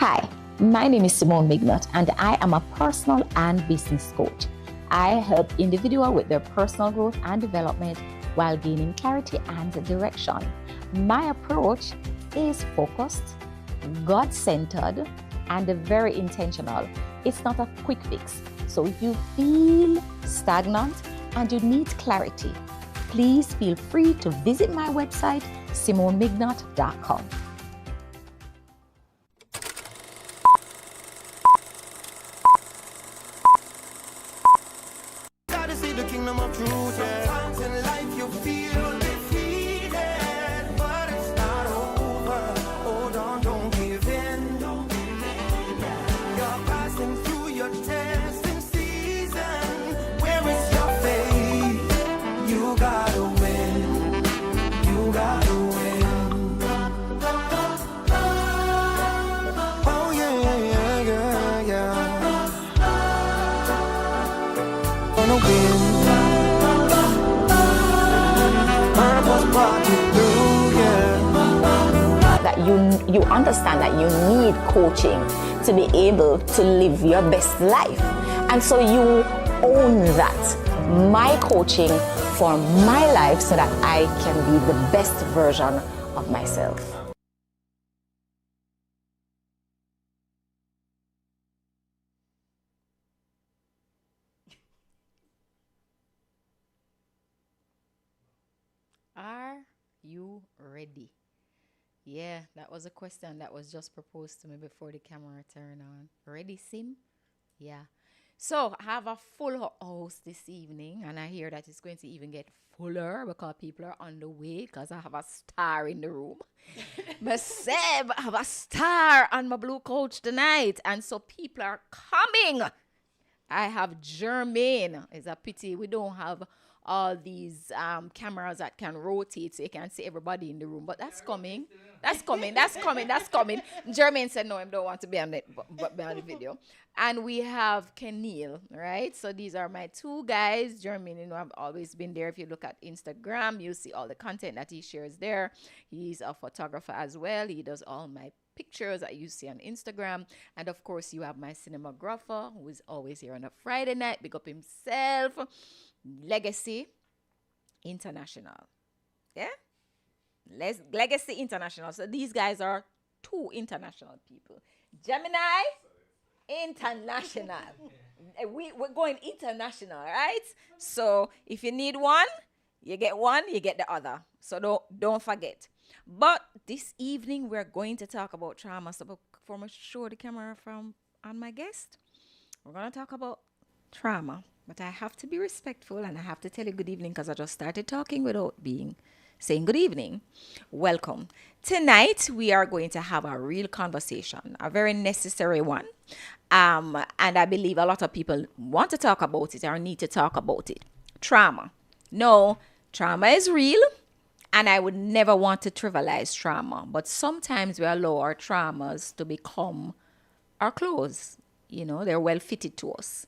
Hi, my name is Simone Mignot, and I am a personal and business coach. I help individuals with their personal growth and development while gaining clarity and direction. My approach is focused, God-centered, and very intentional. It's not a quick fix. So if you feel stagnant and you need clarity, please feel free to visit my website, SimoneMignot.com. Sometimes in life you feel defeated, but it's not over. Hold on, don't give in. You're passing through your testing season. Where is your faith? You gotta win. You gotta win. Oh yeah. Gonna win. That you understand that you need coaching to be able to live your best life. And so you own that. My coaching for my life so that I can be the best version of myself. Are you ready? Yeah, that was a question that was just proposed to me before the camera turned on. Ready, Sim? Yeah. So I have a full house this evening, and I hear that it's going to even get fuller because people are on the way because I have a star in the room. My Seb, I have a star on my blue couch tonight, and so people are coming. I have Jermaine. It's a pity we don't have all these cameras that can rotate so you can see everybody in the room. But that's coming. That's coming. Jermaine said no, I don't want to be on the video. And we have Kenil, right? So these are my two guys. Jermaine, I've always been there. If you look at Instagram, you'll see all the content that he shares there. He's a photographer as well. He does all my pictures that you see on Instagram. And of course, you have my cinematographer who is always here on a Friday night. Big up himself. Legacy International. Yeah? Legacy International. So these guys are two international people. Gemini International. We're going international, right? So if you need one, you get the other. So don't forget. But this evening we're going to talk about trauma. So before I show the camera on my guest, we're going to talk about trauma. But I have to be respectful and I have to tell you good evening because I just started talking without saying good evening. Welcome. Tonight we are going to have a real conversation, a very necessary one. And I believe a lot of people want to talk about it or need to talk about it. Trauma. No, trauma is real. And I would never want to trivialize trauma. But sometimes we allow our traumas to become our clothes. You know, they're well fitted to us.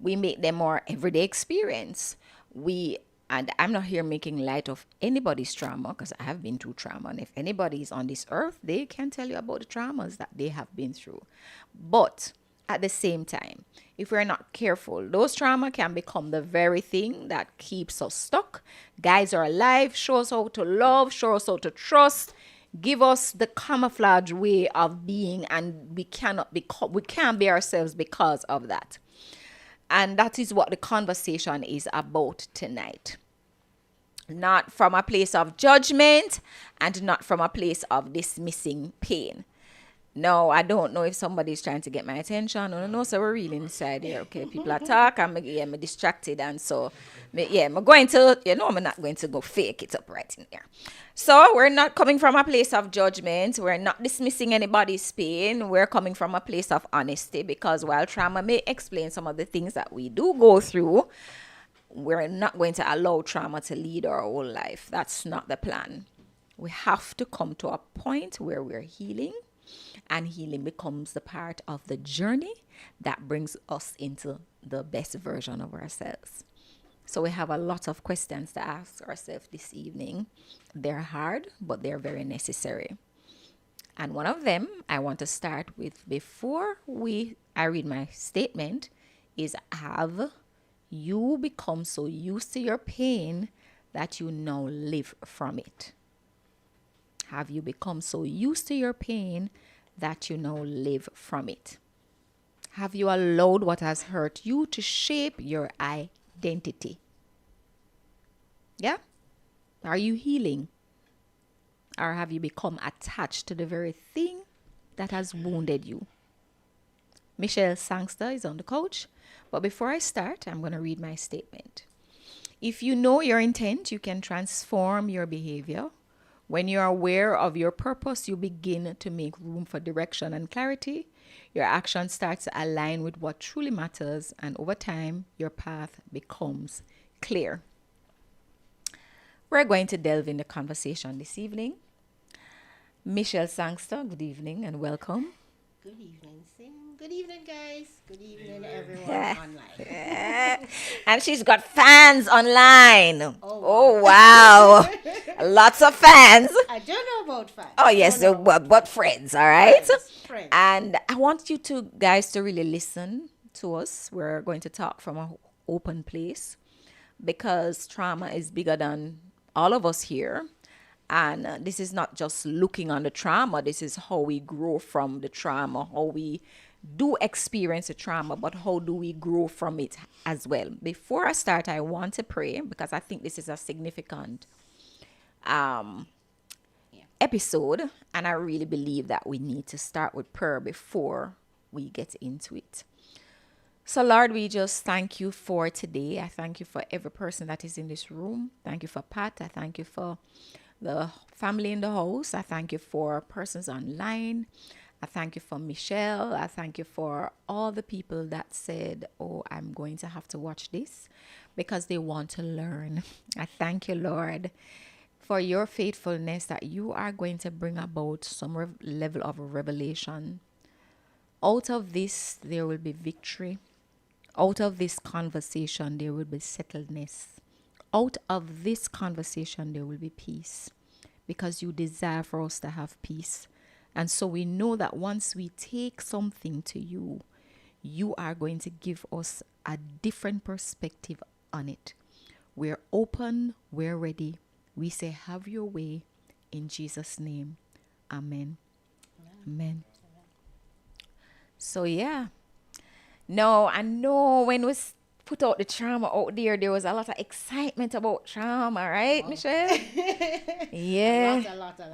We make them our everyday experience. And I'm not here making light of anybody's trauma because I have been through trauma. And if anybody is on this earth, they can tell you about the traumas that they have been through. But at the same time, if we're not careful, those trauma can become the very thing that keeps us stuck. Guides our life, show us how to love, show us how to trust, give us the camouflage way of being, and we can't be ourselves because of that. And that is what the conversation is about tonight. Not from a place of judgment and not from a place of dismissing pain. No, I don't know if somebody's trying to get my attention. No, so we're really inside here. Okay, people are talking. I'm distracted. And so, I'm going to, I'm not going to go fake it up right in there. So we're not coming from a place of judgment. We're not dismissing anybody's pain. We're coming from a place of honesty because while trauma may explain some of the things that we do go through, we're not going to allow trauma to lead our whole life. That's not the plan. We have to come to a point where we're healing. And healing becomes the part of the journey that brings us into the best version of ourselves. So we have a lot of questions to ask ourselves this evening. They're hard, but they're very necessary. And one of them I want to start with before I read my statement is, have you become so used to your pain that you now live from it? Have you become so used to your pain that you now live from it? Have you allowed what has hurt you to shape your identity? Yeah? Are you healing? Or have you become attached to the very thing that has wounded you? Michelle Sangster is on the couch. But before I start, I'm going to read my statement. If you know your intent, you can transform your behavior. When you're aware of your purpose, you begin to make room for direction and clarity. Your action starts to align with what truly matters, and over time, your path becomes clear. We're going to delve in the conversation this evening. Michelle Sangster, good evening and welcome. Good evening, Sim. Good evening, guys. Good evening, everyone online. And she's got fans online. Oh, wow. Lots of fans. I don't know about fans. Oh, yes, but friends, all right? Friends. And I want you guys to really listen to us. We're going to talk from an open place because trauma is bigger than all of us here. And this is not just looking on the trauma. This is how we grow from the trauma, how we do experience the trauma, but how do we grow from it as well. Before I start, I want to pray because I think this is a significant episode. And I really believe that we need to start with prayer before we get into it. So, Lord, we just thank you for today. I thank you for every person that is in this room. Thank you for Pat. I thank you for the family in the house. I thank you for persons online. I thank you for Michelle. I thank you for all the people that said, oh, I'm going to have to watch this because they want to learn. I thank you, Lord, for your faithfulness that you are going to bring about some level of revelation. Out of this, there will be victory. Out of this conversation, there will be settledness. Out of this conversation, there will be peace because you desire for us to have peace. And so we know that once we take something to you, you are going to give us a different perspective on it. We're open, we're ready. We say, have your way in Jesus' name. Amen. Amen. So, yeah. No, I know when we put out the trauma out there was a lot of excitement about trauma, right, Michelle? Yeah.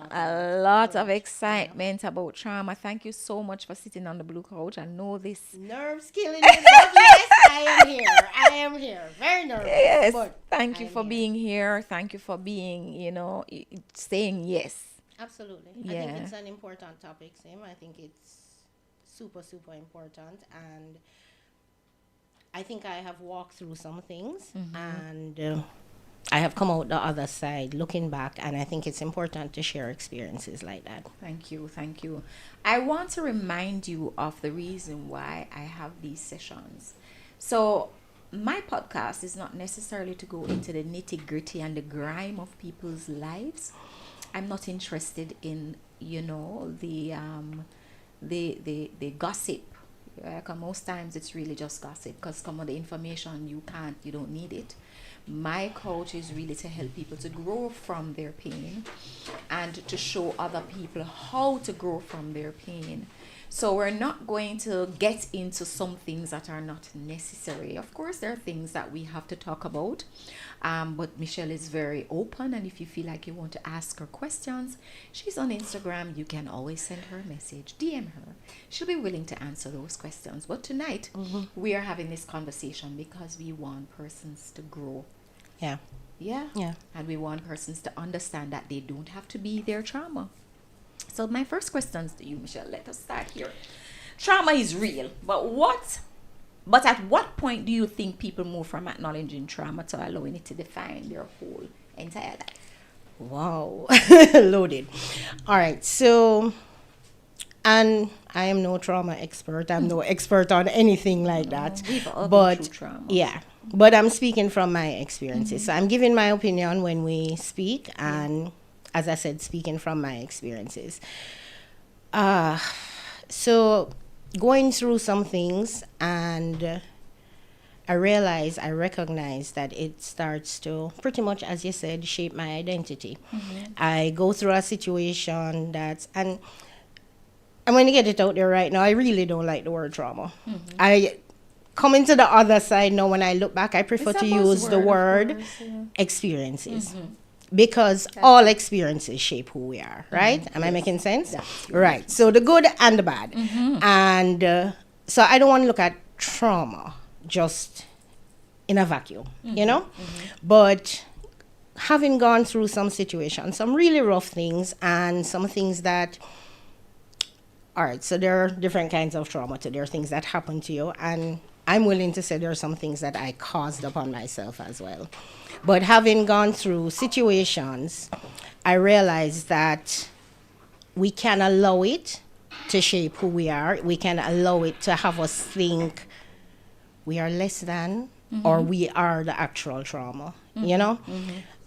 A lot of excitement about trauma. Thank you so much for sitting on the blue couch. I know this. Nerves killing me, but yes, I am here. I am here. Very nervous. Yes. But Thank you for being here. Thank you for being, saying yes. Absolutely. I Yeah. think it's an important topic, Sim. I think it's super, super important. And I think I have walked through some things and I have come out the other side looking back, and I think it's important to share experiences like that. Thank you. Thank you. I want to remind you of the reason why I have these sessions. So my podcast is not necessarily to go into the nitty gritty and the grime of people's lives. I'm not interested in, the gossip. Most times it's really just gossip because some of the information you don't need it. My coach is really to help people to grow from their pain and to show other people how to grow from their pain. So we're not going to get into some things that are not necessary. Of course, there are things that we have to talk about, but Michelle is very open, and if you feel like you want to ask her questions, she's on Instagram. You can always send her a message, DM her. She'll be willing to answer those questions. But tonight, we are having this conversation because we want persons to grow. Yeah. Yeah. Yeah. And we want persons to understand that they don't have to be their trauma. So my first questions to you, Michelle, let us start here. Trauma is real, but at what point do you think people move from acknowledging trauma to allowing it to define their whole entire life? Wow. Loaded. All right. So, and I am no trauma expert. I'm no expert on anything like that. We've all been through trauma. Yeah. But I'm speaking from my experiences. So I'm giving my opinion when we speak, and as I said, speaking from my experiences. So going through some things, and I recognize that it starts to, pretty much as you said, shape my identity. I go through a situation and I'm going to get it out there right now. I really don't like the word trauma. I coming to the other side now, when I look back, I prefer It's to a use the buzzword, of word course, yeah. experiences. Because all experiences shape who we are, right? Am I making sense? Right. So the good and the bad. And so I don't want to look at trauma just in a vacuum, you know? But having gone through some situations, some really rough things, and some things that, all right, so there are different kinds of trauma. There are things that happen to you, and I'm willing to say there are some things that I caused upon myself as well. But having gone through situations, I realized that we can allow it to shape who we are. We can allow it to have us think we are less than, or we are the actual trauma, you know?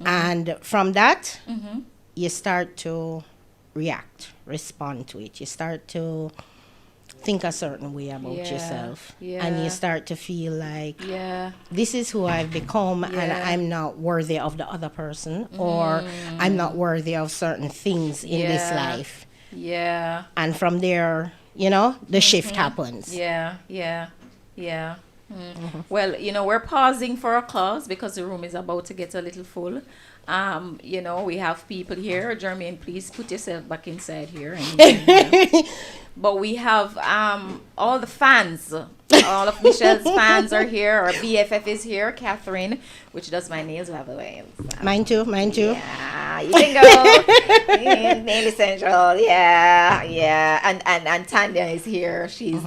And from that, you start to respond to it. You start to think a certain way about yourself. And you start to feel like, this is who I've become, and I'm not worthy of the other person, or I'm not worthy of certain things in this life. And from there, you know, the shift happens. Well, you know, we're pausing for a cause because the room is about to get a little full. You know, we have people here. Jermaine, please put yourself back inside here. But we have all the fans. All of Michelle's fans are here. Our BFF is here. Catherine, which does my nails, by the way. Mine too. Yeah, you can go. Nail Essential. Yeah. And Tanya is here. She's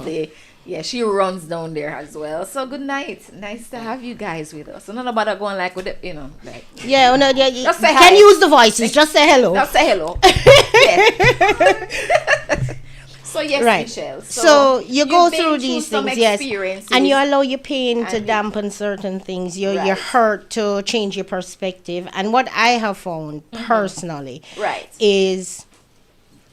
she runs down there as well. So good night. Nice to have you guys with us. So none about going like with the, you know, like. Yeah, no, yeah. Just say You hi. can use the voices. Just say hello. Just say hello. So yes, Right. Michelle. So you go you've been through these some things, yes, experiences. and you allow your pain to And- dampen certain things. Your Right. hurt to change your perspective. And what I have found personally, Right. is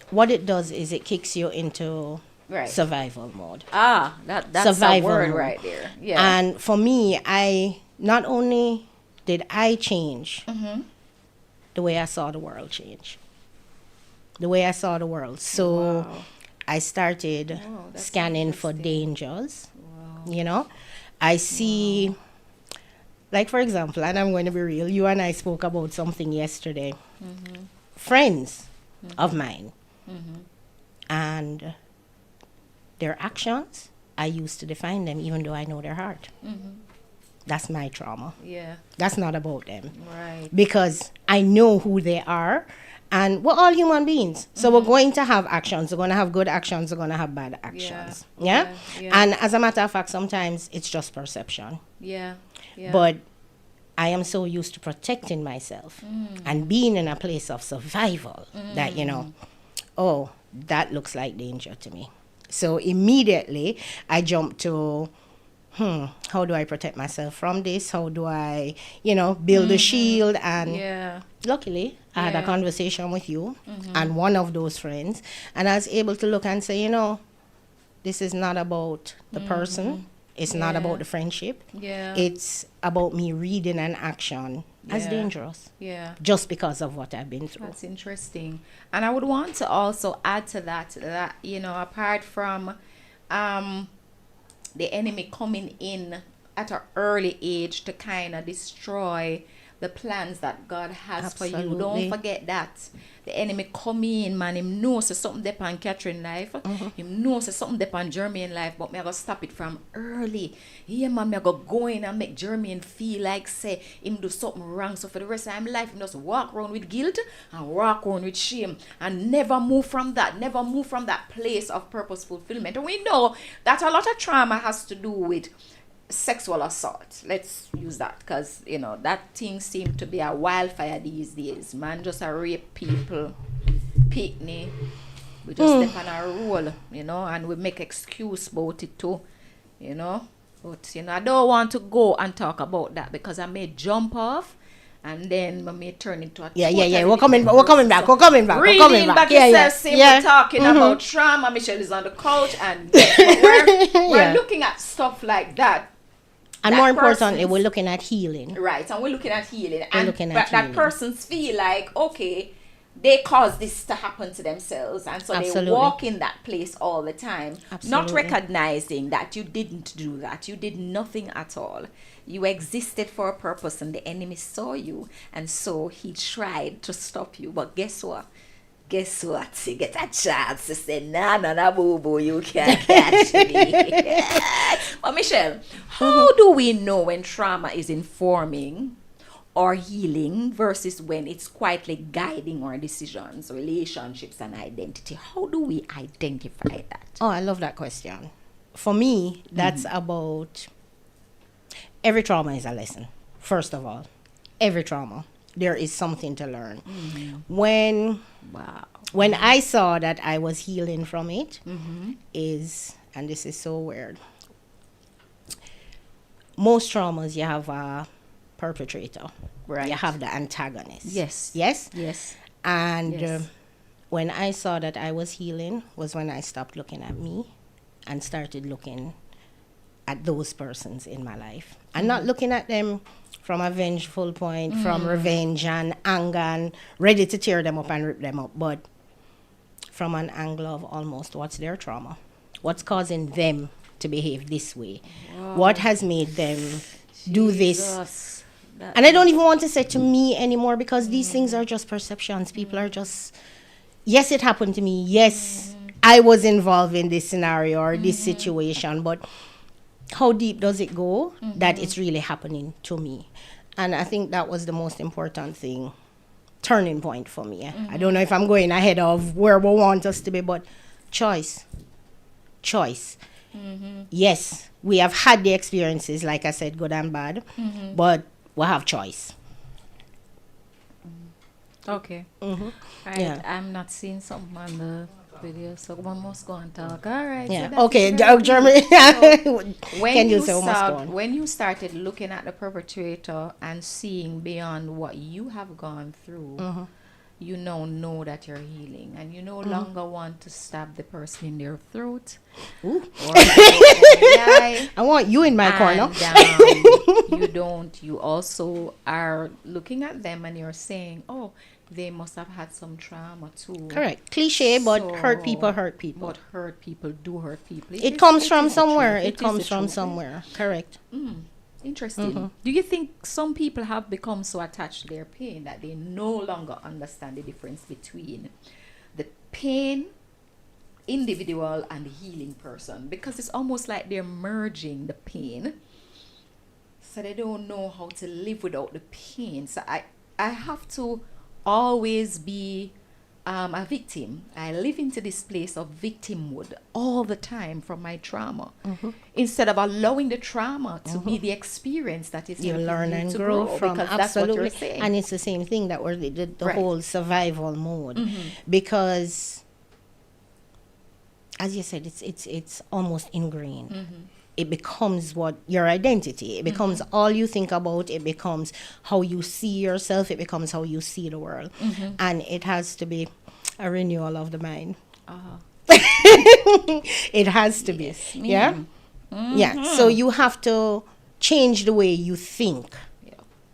what it does is it kicks you into Right. survival mode. That's Survival a word mode. right there. Yeah. And for me, I not only did I change, the way I saw the world change. The way I saw the world. So I started that's scanning for dangers. You know, I see, like for example, and I'm going to be real, you and I spoke about something yesterday. Friends of mine. And their actions, I used to define them even though I know their heart. That's my trauma. Yeah. That's not about them. Right. Because I know who they are, and we're all human beings. So we're going to have actions. We're going to have good actions. We're going to have bad actions. Yeah? And as a matter of fact, sometimes it's just perception. Yeah. But I am so used to protecting myself and being in a place of survival that, you know, oh, that looks like danger to me. So immediately I jump to, how do I protect myself from this? How do I, you know, build a shield? And luckily, I had a conversation with you and one of those friends, and I was able to look and say, you know, this is not about the person. It's not about the friendship. It's about me reading an action as dangerous. Just because of what I've been through. That's interesting. And I would want to also add to that, you know, apart from the enemy coming in at an early age to kind of destroy the plans that God has for you. Absolutely. Don't forget that. The enemy come in, man. Him knows something dep on Catherine life. Him knows something dep on Jermaine life. But me I go stop it from early. Yeah, man, me I go in and make Jermaine feel like say him do something wrong. So for the rest of his life, him just walk around with guilt and walk around with shame and never move from that. Never move from that place of purpose fulfillment. And we know that a lot of trauma has to do with sexual assault. Let's use that because, you know, that thing seems to be a wildfire these days. Man just a rape people, picnic. We just step on our roll, you know, and we make excuse about it too, you know. But, you know, I don't want to go and talk about that because I may jump off and then I may turn into a Yeah. totally We're coming different back. person. We're coming back. Reading We're coming back. back Yeah, yourself, same we're talking Mm-hmm. about trauma. Michelle is on the couch, and we're Yeah. looking at stuff like that. And That more importantly, person's- we're looking at healing. Right, and we're looking at healing. We're And looking at but that healing. persons feel like, okay, they caused this to happen to themselves, and so Absolutely. they walk in that place all the time, not Absolutely. recognizing that you didn't do that. You did nothing at all. You existed for a purpose, and the enemy saw you, and so he tried to stop you. But guess what? Guess what? You get a chance to say, nah, boo boo, you can't catch me. But Michelle, how do we know when trauma is informing or healing versus when it's quietly guiding our decisions, relationships, and identity? How do we identify that? Oh, I love that question. For me, that's about every trauma is a lesson. First of all, every trauma, there is something to learn. Wow. When I saw that I was healing from it, is, and this is so weird, most traumas you have a perpetrator. Right. You have the antagonist. Yes. Yes? Yes. And Yes. when I saw that I was healing was when I stopped looking at me and started looking at those persons in my life. And not looking at them from a vengeful point, from revenge and anger and ready to tear them up and rip them up, but from an angle of almost what's their trauma? What's causing them to behave this way? What has made them do this? Jesus. That- And I don't even want to say to me anymore, because these things are just perceptions. People are just, yes, it happened to me. Yes, I was involved in this scenario or this situation, but how deep does it go that it's really happening to me? And I think that was the most important thing, turning point for me. I don't know if I'm going ahead of where we want us to be, but choice. Yes, we have had the experiences, like I said, good and bad, but we have choice. Okay. Right. Yeah. I'm not seeing something on the video, so one must go and talk. All right. so Yeah. that Okay. is very Jeremy, when can you you say almost start, gone? when you started looking at the perpetrator and seeing beyond what you have gone through, you now know that you're healing, and you no longer want to stab the person in their throat Ooh. or in the eye. I want you in my corner. You don't. You also are looking at them and you're saying, oh, they must have had some trauma too. Correct. Cliche, but So- hurt people hurt people. But hurt people do hurt people. It comes from is the somewhere. truth. It is comes the from truth. somewhere. Correct. Interesting. Do you think some people have become so attached to their pain that they no longer understand the difference between the pain individual and the healing person? Because it's almost like they're merging the pain, so they don't know how to live without the pain. So I have to always be a victim. I live into this place of victimhood all the time from my trauma, instead of allowing the trauma to be the experience that is You helping learn you and to grow from, because that's what absolutely. you're saying. And it's the same thing that we're the Right. whole survival mode, because, as you said, it's almost ingrained. It becomes what your identity. It becomes all you think about. It becomes how you see yourself. It becomes how you see the world, and it has to be a renewal of the mind. It has to be. Yeah. Yeah. So you have to change the way you think,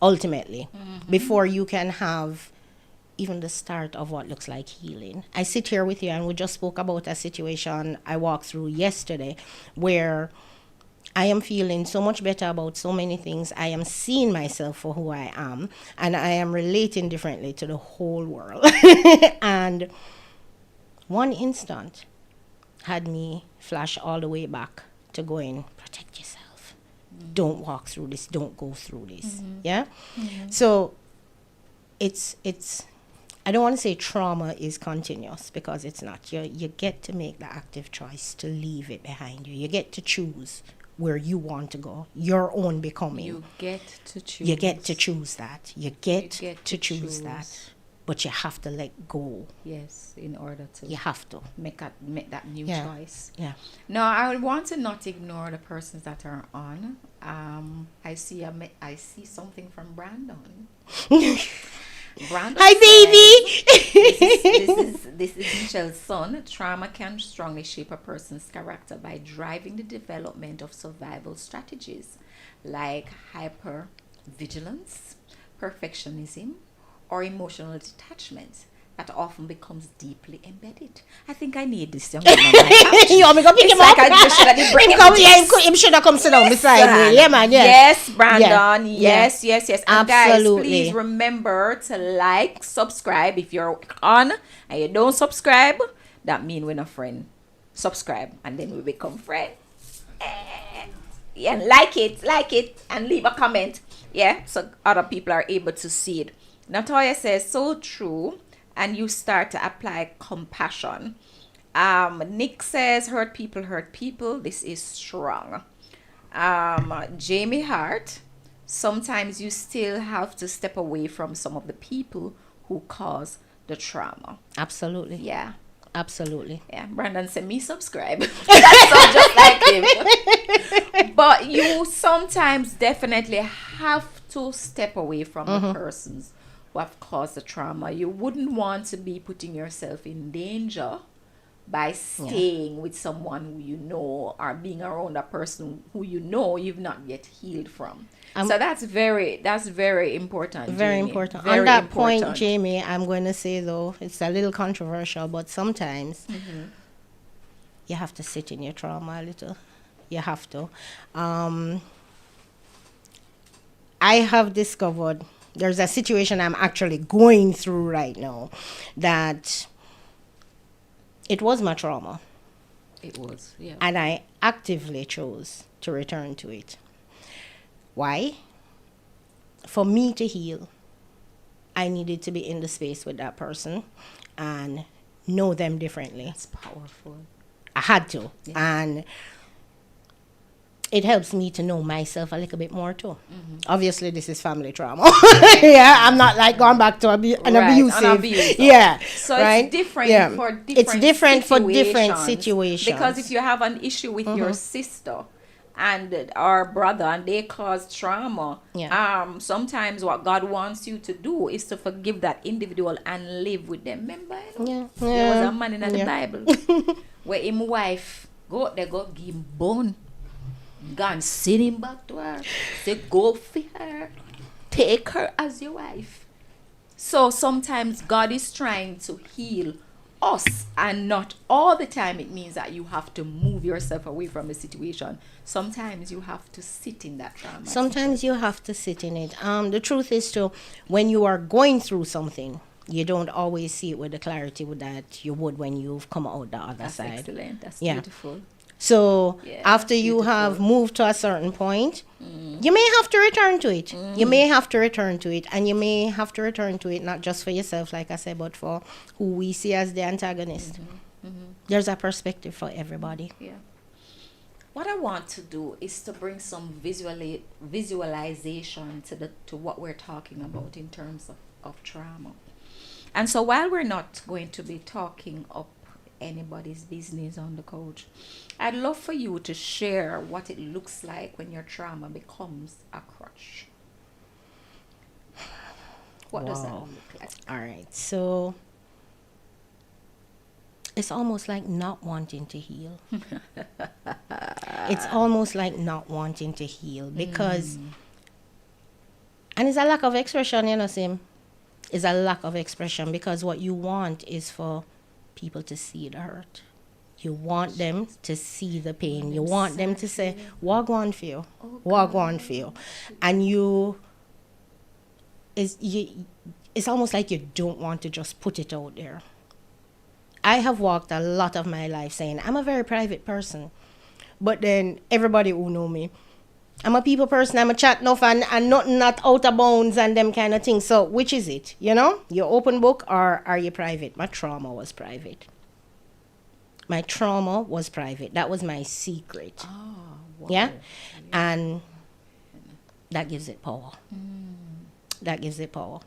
ultimately, before you can have even the start of what looks like healing. I sit here with you, and we just spoke about a situation I walked through yesterday where I am feeling so much better about so many things. I am seeing myself for who I am, and I am relating differently to the whole world. And one instant had me flash all the way back to going, protect yourself. Don't walk through this. Don't go through this. Yeah? So it's I don't want to say trauma is continuous, because it's not. You get to make the active choice to leave it behind you. You get to choose where you want to go, your own becoming. You get to choose. You get to choose that. You get to choose that. but you have to let go. Yes, in order to You have to. make that new Yeah. choice. Yeah. No, I would want to not ignore the persons that are on. I see something from Brandon. Brandon Hi, says, baby. this is Michelle's son. Trauma can strongly shape a person's character by driving the development of survival strategies like hypervigilance, perfectionism, or emotional detachment that often becomes deeply embedded. I think I need this young man on my couch. You want me to pick It's him like up? I just should have bring Him him come, to yeah, this. him should have come sit down beside Listen. me. Yeah, man. Yes. Yes, Brandon. Yeah. Yes. And guys, Absolutely. please remember to like, subscribe. If you're on and you don't subscribe, that means we're not friend. Subscribe and then we become friends. Yeah, like it, and leave a comment. Yeah, so other people are able to see it. Natoya says, so true, and you start to apply compassion. Nick says, hurt people. This is strong. Jamie Hart, sometimes you still have to step away from some of the people who cause the trauma. Absolutely. Yeah. Absolutely. Yeah, Brandon said me subscribe. That sounds just like him. But you sometimes definitely have to step away from the persons who have caused the trauma. You wouldn't want to be putting yourself in danger by staying with someone who you know, or being around a person who you know you've not yet healed from. So that's very important. Very Jamie. important. Very On that important. point, Jamie, I'm going to say, though, it's a little controversial, but sometimes you have to sit in your trauma a little. You have to. I have discovered there's a situation I'm actually going through right now that it was my trauma. It was, yeah. And I actively chose to return to it. Why? For me to heal, I needed to be in the space with that person and know them differently. That's powerful. I had to. Yeah. And it helps me to know myself a little bit more too. Obviously, this is family trauma. Yeah, I'm not like going back to an abusive. Yeah. So right? it's different for different It's different for different situations. Because if you have an issue with your sister and our brother and they cause trauma, sometimes what God wants you to do is to forgive that individual and live with them. Remember, there was a man in the Bible where his wife go out there, go give him bone. Go and send him back to her. Say, go for her. Take her as your wife. So sometimes God is trying to heal us, and not all the time it means that you have to move yourself away from the situation. Sometimes you have to sit in that trauma. Sometimes you have to sit in it. The truth is too, when you are going through something, you don't always see it with the clarity that you would when you've come out the other side. That's excellent. That's Yeah. beautiful. So Yeah, after you beautiful. have moved to a certain point, you may have to return to it. You may have to return to it, and you may have to return to it not just for yourself, like I said, but for who we see as the antagonist. There's a perspective for everybody. Yeah. What I want to do is to bring some visualization to what we're talking about in terms of trauma. And so while we're not going to be talking up anybody's business on the couch, I'd love for you to share what it looks like when your trauma becomes a crutch. What does that Wow. look like? All right. So it's almost like not wanting to heal. It's almost like not wanting to heal because, and it's a lack of expression, you know, Sim. It's a lack of expression because what you want is for people to see the hurt. You want them to see the pain. You want them to say, walk on feel, walk on feel. And it's almost like you don't want to just put it out there. I have walked a lot of my life saying, I'm a very private person. But then everybody who know me, I'm a people person, I'm a chat enough and nothing not out of bounds and them kind of things. So which is it? You know? Your open book or are you private? My trauma was private. My trauma was private. That was my secret. Oh, wow. Yeah? And that gives it power. that gives it power.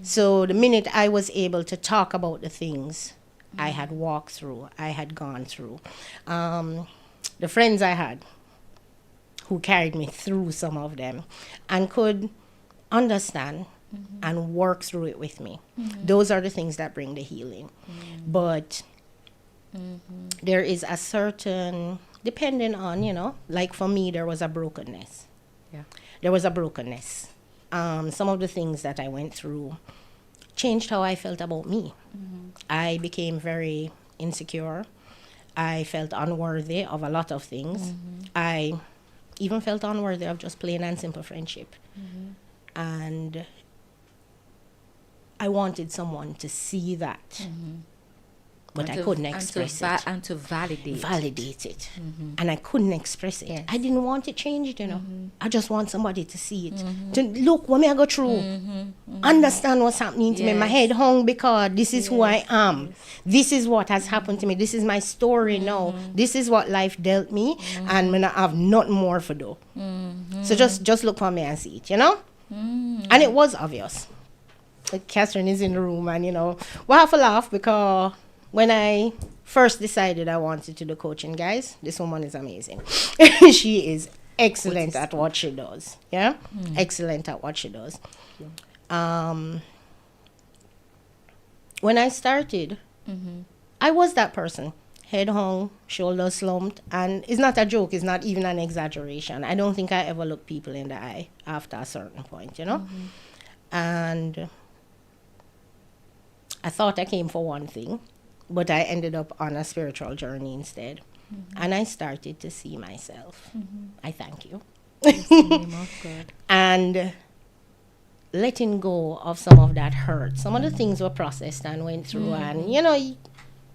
So the minute I was able to talk about the things I had walked through, I had gone through, the friends I had who carried me through some of them and could understand and work through it with me. Those are the things that bring the healing. But there is a certain, depending on, like for me, there was a brokenness. Yeah. There was a brokenness. Some of the things that I went through changed how I felt about me. I became very insecure. I felt unworthy of a lot of things. I even felt unworthy of just plain and simple friendship. And I wanted someone to see that. But I couldn't express it. And to validate. Validate it. And I couldn't express it. Yes. I didn't want it changed, I just want somebody to see it. To look what me I go through. Understand what's happening to me. My head hung because this is who I am. This is what has happened to me. This is my story now. This is what life dealt me. And I have nothing more for do. So just look for me and see it, And it was obvious. Like Catherine is in the room and, we have to laugh because when I first decided I wanted to do coaching, guys, this woman is amazing. She is excellent at what she does. Yeah? Excellent at what she does. When I started, I was that person. Head hung, shoulders slumped. And it's not a joke. It's not even an exaggeration. I don't think I ever looked people in the eye after a certain point, And I thought I came for one thing. But I ended up on a spiritual journey instead. And I started to see myself. I thank you. And letting go of some of that hurt. Some of the things were processed and went through. And,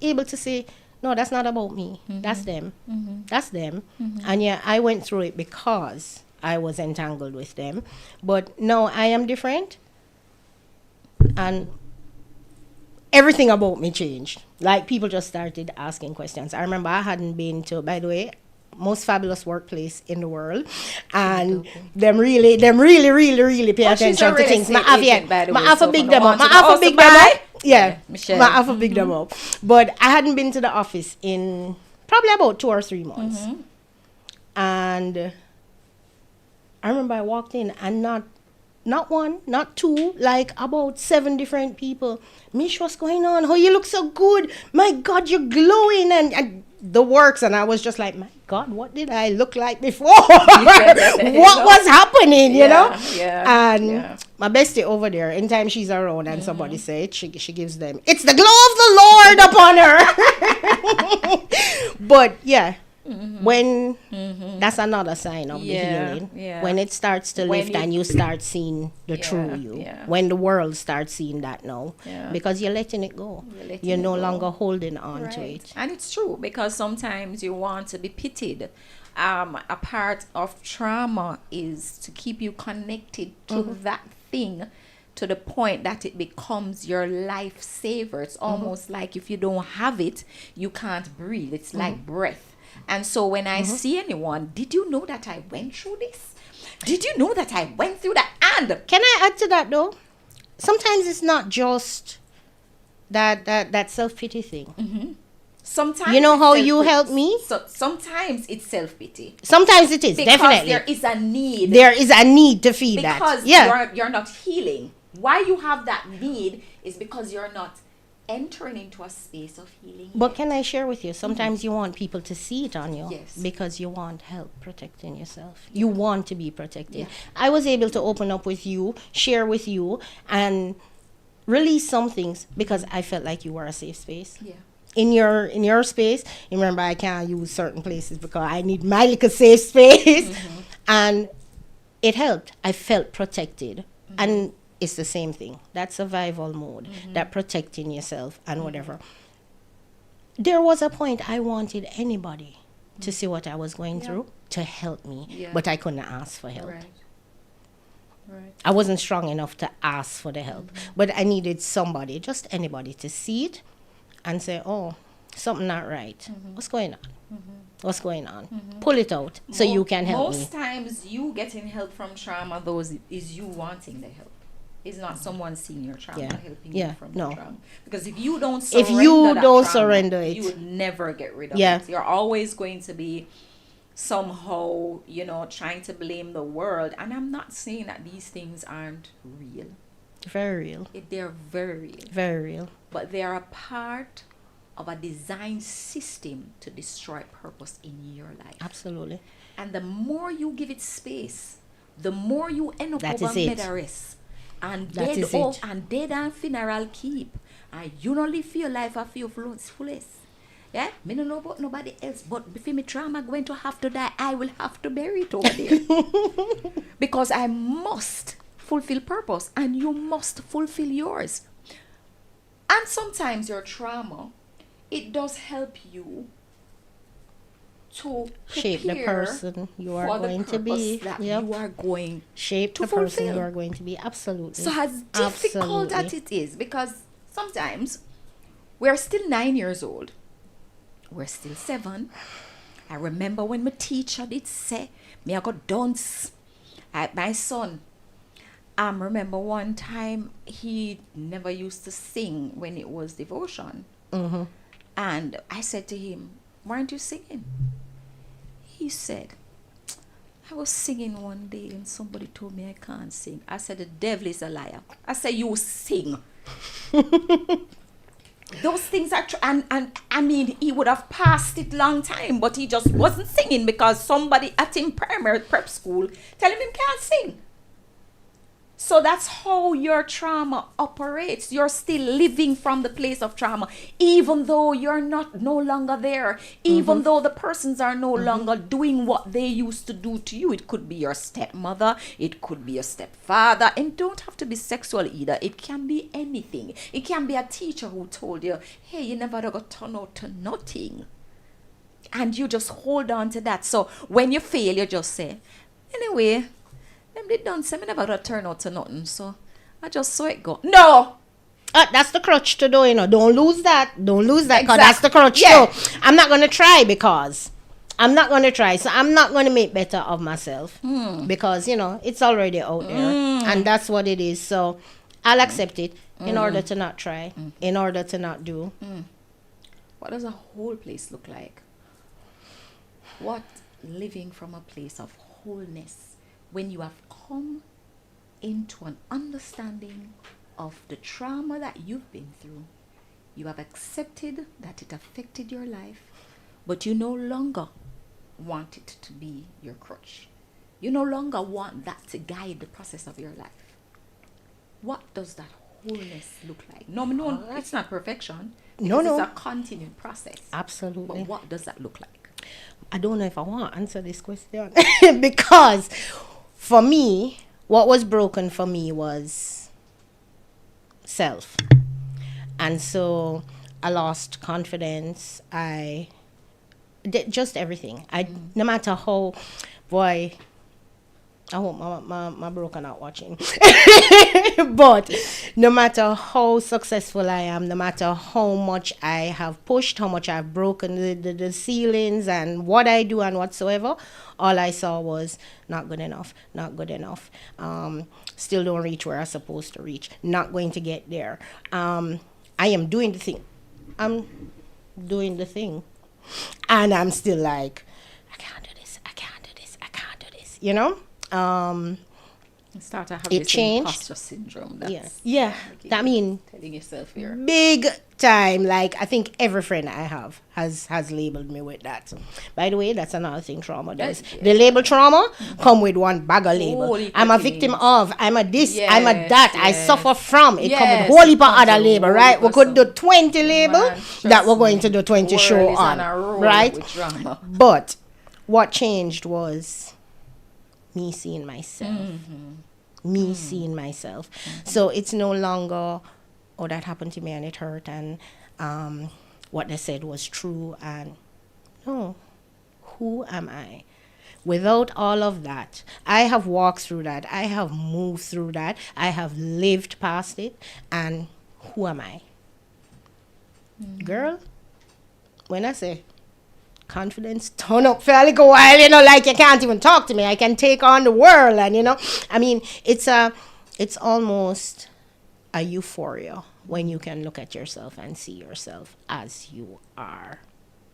able to say, no, that's not about me. That's them. That's them. And yeah, I went through it because I was entangled with them. But now I am different. And everything about me changed. Like, people just started asking questions. I remember I hadn't been to, by the way, most fabulous workplace in the world, and them really pay attention to things. I have to big them up. Yeah, Michelle. I have to big them up. But I hadn't been to the office in probably about 2 or 3 months, and I remember I walked in and not one, not two, like about 7 different people. Mish, what's going on? Oh, you look so good. My God, you're glowing and the works. And I was just like, my God, what did I look like before? What was happening, you know? Yeah. And my bestie over there, anytime she's around and somebody say it, she gives them, it's the glow of the Lord upon her. But yeah. When that's another sign of the healing. When it starts to lift and you start seeing the true you. When the world starts seeing that now. Because you're letting it go. You're no longer holding on to it. And it's true, because sometimes you want to be pitied. A part of trauma is to keep you connected to that thing to the point that it becomes your lifesaver. It's almost like if you don't have it, you can't breathe. It's like breath. And so when I see anyone, did you know that I went through this? Did you know that I went through that? And can I add to that though? Sometimes it's not just that self-pity thing. Sometimes, you know how you helped me? So sometimes it's self-pity. Sometimes it is, because definitely. there is a need. There is a need to feed that. Because you're not healing. Why you have that need is because you're not entering into a space of healing. But can I share with you, sometimes you want people to see it on you. Yes. Because you want help protecting yourself. You want to be protected. I was able to open up with you, share with you, and release some things because I felt like you were a safe space. In your space, remember I can't use certain places because I need my little safe space. And it helped. I felt protected. And it's the same thing. That survival mode, that protecting yourself and whatever. There was a point I wanted anybody to see what I was going through to help me, but I couldn't ask for help. Right. I wasn't strong enough to ask for the help, but I needed somebody, just anybody, to see it and say, oh, something not right. What's going on? What's going on? Pull it out so you can help me. Most times you getting help from trauma, those is you wanting the help. is not someone seeing your trauma, Yeah. helping Yeah. you from No. your trauma. Because if you don't If surrender you that don't trauma, surrender it. you would never get rid of Yeah. it. You're always going to be somehow, trying to blame the world. And I'm not saying that these things aren't real. Very real. They're very real. Very real. But they're a part of a design system to destroy purpose in your life. Absolutely. And the more you give it space, the more you end up That over is it. Medaris and That dead is off it. and dead and funeral keep. And you not live your life a few fullest. Yeah, me no know about nobody else, but before me trauma going to have to die, I will have to bury it over there. Because I must fulfill purpose and you must fulfill yours. And sometimes your trauma, it does help you to Shape the prepare person you are for the going to be. purpose that Yep. you are going Shape to the person fulfill. you are going to be. Absolutely. so as difficult as it is, because sometimes we're still 9 years old, we're still 7. I remember when my teacher did say me I got dance at my son. Remember one time he never used to sing when it was devotion. Mm-hmm. And I said to him, "Why aren't you singing?" He said, "I was singing one day and somebody told me I can't sing." I said, "The devil is a liar." I said, "You sing." Those things are and I mean, he would have passed it long time, but he just wasn't singing because somebody at him primary prep school tell him can't sing. So that's how your trauma operates. You're still living from the place of trauma, even though you're no longer there, even though the persons are no longer doing what they used to do to you. It could be your stepmother, it could be your stepfather, and don't have to be sexual either. It can be anything. It can be a teacher who told you, "Hey, you never got turn out to nothing." And you just hold on to that. So when you fail, you just say, "Anyway, them they done say me never gonna turn out to nothing, so I just saw it go." No! That's the crutch to do, Don't lose that. Don't lose that, because Exact- that's the crutch yeah. too. I'm not going to try because I'm not going to try. So I'm not going to make better of myself because, it's already out there. And that's what it is. So I'll accept it in order to not try, in order to not do. What does a whole place look like? What living from a place of wholeness when you have come into an understanding of the trauma that you've been through? You have accepted that it affected your life, but you no longer want it to be your crutch. You no longer want that to guide the process of your life. What does that wholeness look like? No, it's not perfection. No. It's a continued process. Absolutely. But what does that look like? I don't know if I want to answer this question because for me, what was broken for me was self. And so I lost confidence. I did just everything. No matter how, boy, I hope my broker not watching. But no matter how successful I am, no matter how much I have pushed, how much I've broken the ceilings and what I do and whatsoever, all I saw was not good enough, not good enough. Still don't reach where I'm supposed to reach. Not going to get there. I am doing the thing. I'm doing the thing. And I'm still like, I can't do this, I can't do this, I can't do this, You start to have It this changed. imposter syndrome. That's Yeah. I mean, telling yourself here. big time. Like, I think every friend I have has labeled me with that. By the way, that's another thing trauma does. Yeah. The label trauma come with one bag of label. Holy I'm a fucking victim names. of, I'm a this, I'm a Yes, that, I yes. suffer from. It come Yes, with whole heap it of comes other with label, whole right? heap We of could do some- 20 label Man, that we're trust going me. to do 20 World show is on, a roll right? with drama. But what changed was me seeing myself. Me seeing myself. So it's no longer, oh, that happened to me and it hurt, and what they said was true, and no, who am I? Without all of that, I have walked through that, I have moved through that, I have lived past it, and who am I? Girl, when I say confidence turn up for a little while, like you can't even talk to me, I can take on the world, and I mean, it's a it's almost a euphoria when you can look at yourself and see yourself as you are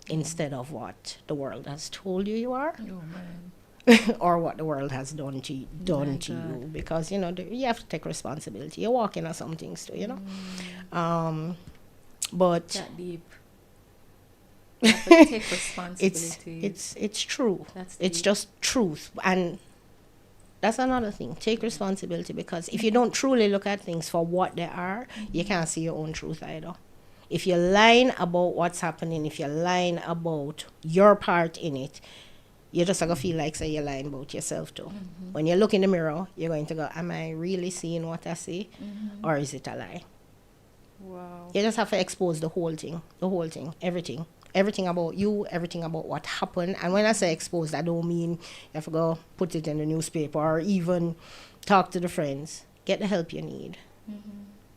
instead of what the world has told you are. Oh man. Or what the world has done to you, because you know you have to take responsibility. You're walking on some things too, you know. But That deep. You have to take responsibility. it's true. That's It's deep. just truth, and that's another thing. Take responsibility, because if you don't truly look at things for what they are, you can't see your own truth either. If you're lying about what's happening, if you're lying about your part in it, you're just gonna feel like say you're lying about yourself too. When you look in the mirror, you're going to go, am I really seeing what I see, or is it a lie? Wow. You just have to expose the whole thing, everything about you, everything about what happened. And when I say exposed, I don't mean you have to go put it in the newspaper or even talk to the friends. Get the help you need.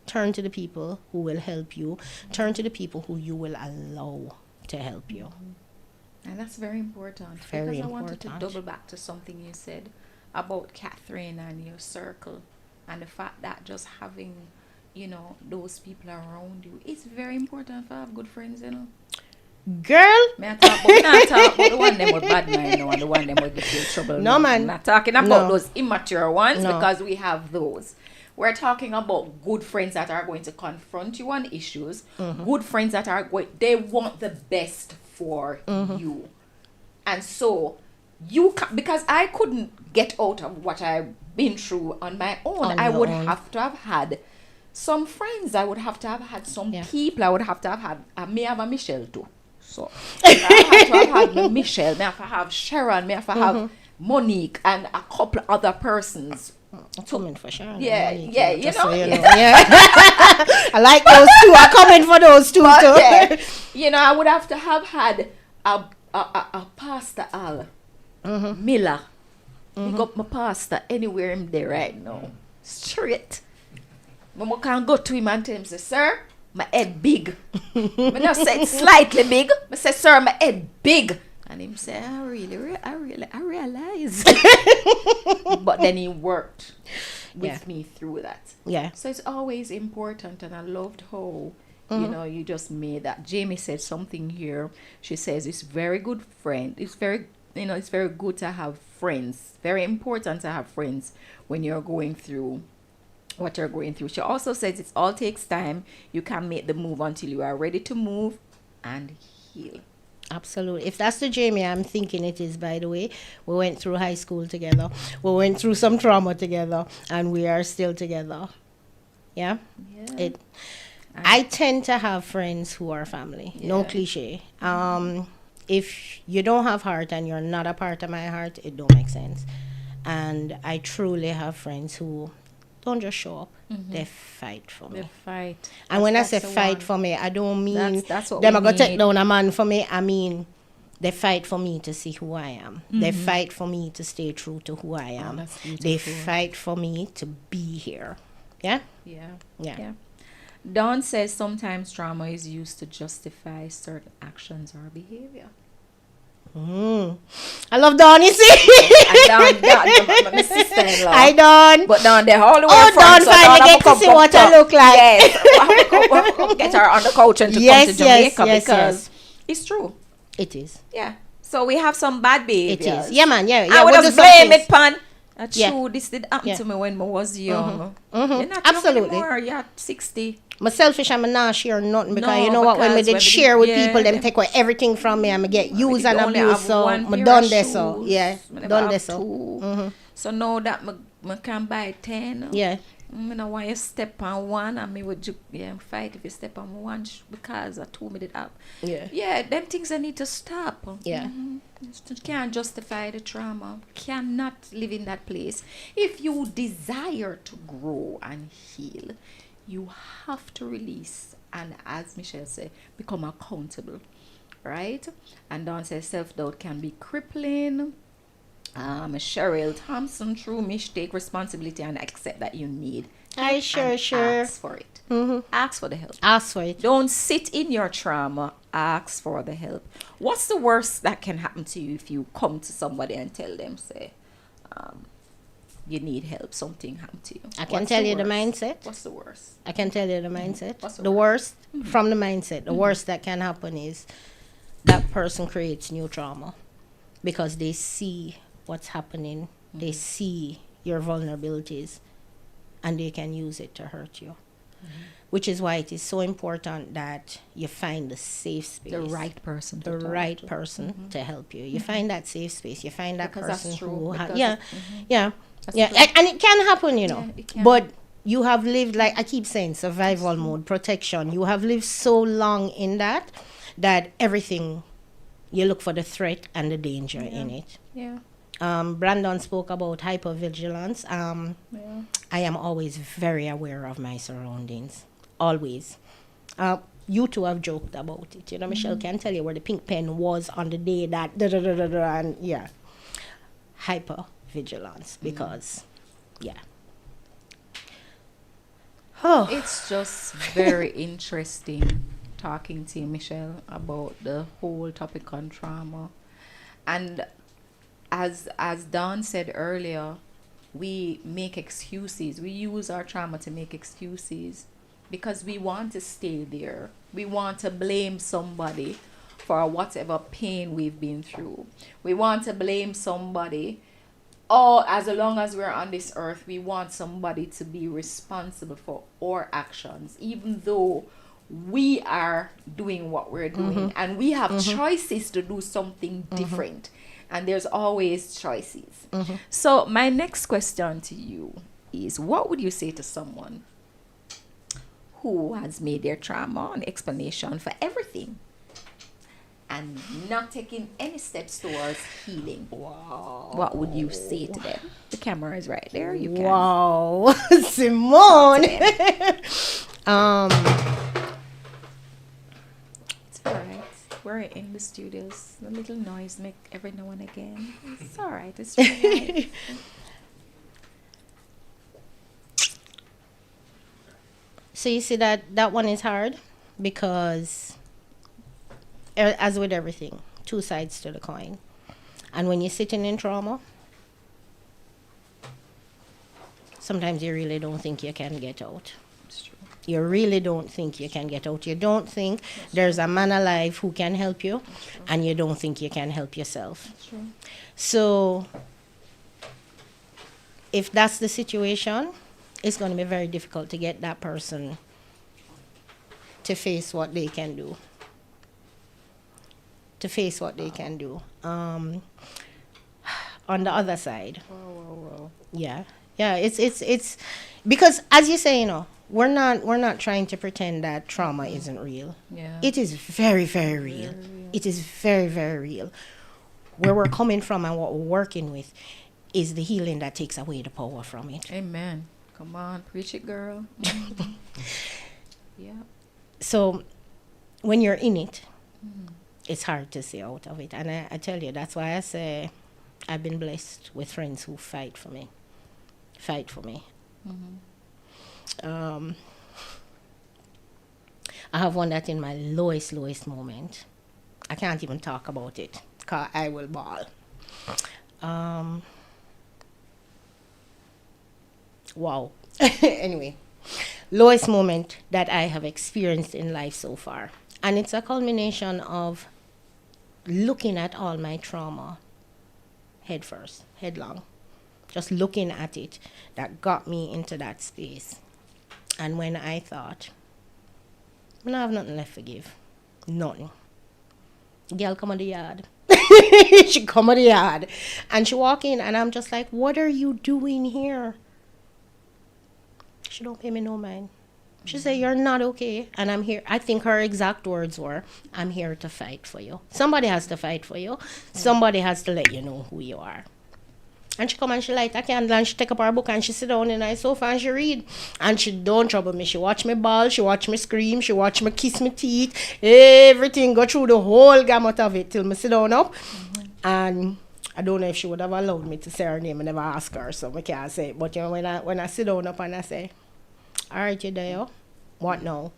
Turn to the people who will help you. Turn to the people who you will allow to help you. And that's very important. Very because I wanted to important. double back to something you said about Catherine and your circle, and the fact that just having, you know, those people around you. It's very important to have good friends, you know. Girl, May I talk, but we not talk about the one them with bad mind, you know, and the one them will get you in trouble. No, man. I'm not talking about No. those immature ones, No. because we have those. We're talking about good friends that are going to confront you on issues. Good friends that are going, they want the best for you. And so you can, because I couldn't get out of what I've been through on my own. On I your would own. have to have had some friends. I would have to have had some Yeah. people. I would have to have had, I may have a Michelle too. So I have to have had my Michelle. May have to have Sharon. May have to have Monique and a couple other persons. I'm coming for sure. Yeah, yeah, you just know, so yeah. yeah. I like those two. I'm coming for those two But too. yeah, you know, I would have to have had a Pastor Al Miller. Pick up my pastor anywhere I'm there right now. Straight. Mama can go to him and tell him, say, sir, my head big. I not say it's slightly big. I say, sir, my head big. And him say, I realize. But then he worked with me through that. Yeah. So it's always important, and I loved how, you know, you just made that. Jamie said something here. She says it's very good friend. It's very, you know, it's very good to have friends. Very important to have friends when you're going through what you're going through. She also says it all takes time. You can't make the move until you are ready to move and heal. Absolutely. If that's the Jamie I'm thinking it is, by the way, we went through high school together. We went through some trauma together, and we are still together. Yeah? Yeah. I tend to have friends who are family. No Yeah. cliche. If you don't have heart and you're not a part of my heart, it don't make sense. And I truly have friends who don't just show up. They fight for me. The fight. And when I That's say the fight one. for me, I don't mean That's what them we are going to take need. down a man for me. I mean, they fight for me to see who I am. They fight for me to stay true to who I am. that's They beautiful. fight for me to be here. Yeah? Yeah. Yeah. Dawn says sometimes trauma is used to justify certain actions or behavior. I love Dawn, you see? And Dawn, my sister-in-law. I Dawn. But Dawn, they're all the way Oh, from. Dawn so finally Dawn get have to come see from what I top. look like. Yes. We have to come get her on the couch and to Yes, come to yes, Jamaica yes, because it's true. It is. Yeah. So we have some bad It behaviors. is. Yeah, man. Yeah. I would we do have some blamed things. it, pan. Yeah. True, this did happen Yeah. to me when I was young. You're not Absolutely. young anymore. You're 60. I'm selfish. I'm not share nothing because No, you know what? When we because did when we share did- with yeah, people, them them- take away everything from me. I'm get used and only abused. have So one I'm pair done of there. So shoes. yeah, I never done have there. So two. So now that I can buy 10. yeah. I don't want you step on one and me would fight if you step on one because I told me that up. Yeah. Yeah, them things I need to stop. Yeah. You can't justify the trauma. Cannot live in that place. If you desire to grow and heal, you have to release and, as Michelle said, become accountable. Right? And Dawn says self-doubt can be crippling. Cheryl Thompson, true Mish, take responsibility and accept that you need I help sure, and sure. ask for it. Ask for the help. Ask for it. Don't sit in your trauma. Ask for the help. What's the worst that can happen to you if you come to somebody and tell them, say, you need help, something happened to you. I can tell you the mindset. What's the worst? I can tell you the mindset. What's the The worst from the mindset, the worst that can happen is that person creates new trauma because they see what's happening, they see your vulnerabilities, and they can use it to hurt you. Which is why it is so important that you find the safe space. The right person. The right person to help you. You find that safe space. You find that Because that's person true. who Because yeah, yeah, That's yeah. true. And it can happen, you know. Yeah, it can. But you have lived, like I keep saying, survival mode, protection. You have lived so long in that everything, you look for the threat and the danger in it. Yeah. Brandon spoke about hypervigilance. Yeah. I am always very aware of my surroundings. Always. You two have joked about it. You know, Michelle can tell you where the pink pen was on the day that and yeah. Hypervigilance because yeah. Oh, It's just very interesting talking to you, Michelle, about the whole topic on trauma. And as Dawn said earlier, we make excuses. We use our trauma to make excuses because we want to stay there. We want to blame somebody for whatever pain we've been through. We want to blame somebody. Oh, as long as we're on this earth, we want somebody to be responsible for our actions, even though we are doing what we're doing and we have choices to do something different. And there's always choices. So my next question to you is, what would you say to someone who has made their trauma an explanation for everything and not taking any steps towards healing? wow. What would you say to them? The camera is right there. You can. Wow. Simone. It's all right. We're in the studios. The little noise make every now and again. It's all right. It's really So you see that one is hard because as with everything, two sides to the coin. And when you're sitting in trauma, sometimes you really don't think you can get out. It's true. You really don't think you can get out. You don't think there's a man alive who can help you, and you don't think you can help yourself. It's true. So if that's the situation, it's going to be very difficult to get that person to face what they can do. On the other side, yeah, it's because, as you say, you know, we're not trying to pretend that trauma isn't real. Yeah. It is very, very real. It is very, very real. Where we're coming from and what we're working with is the healing that takes away the power from it. Amen. Come on, preach it, girl. Yeah. So when you're in it, it's hard to stay out of it. And I tell you, that's why I say I've been blessed with friends who fight for me. I have one that in my lowest moment, I can't even talk about it because I will bawl. Wow. Anyway, lowest moment that I have experienced in life so far. And it's a culmination of looking at all my trauma head first, headlong. Just looking at it, that got me into that space. And when I thought, I have nothing left to give. Nothing. Girl come on the yard. She come on the yard. And she walk in and I'm just like, what are you doing here? She don't pay me no mind. She said, you're not okay. And I'm here. I think her exact words were, I'm here to fight for you. Somebody has to fight for you. Somebody has to let you know who you are. And she come and she light a candle and she take up her book and she sit down in my sofa and she read. And she don't trouble me. She watch me bawl, she watch me scream, she watch me kiss me teeth. Everything, go through the whole gamut of it till me sit down up. And I don't know if she would have allowed me to say her name. I never ask her, so I can't say it. But you know, when I sit down up and I say, all right, you there? What now?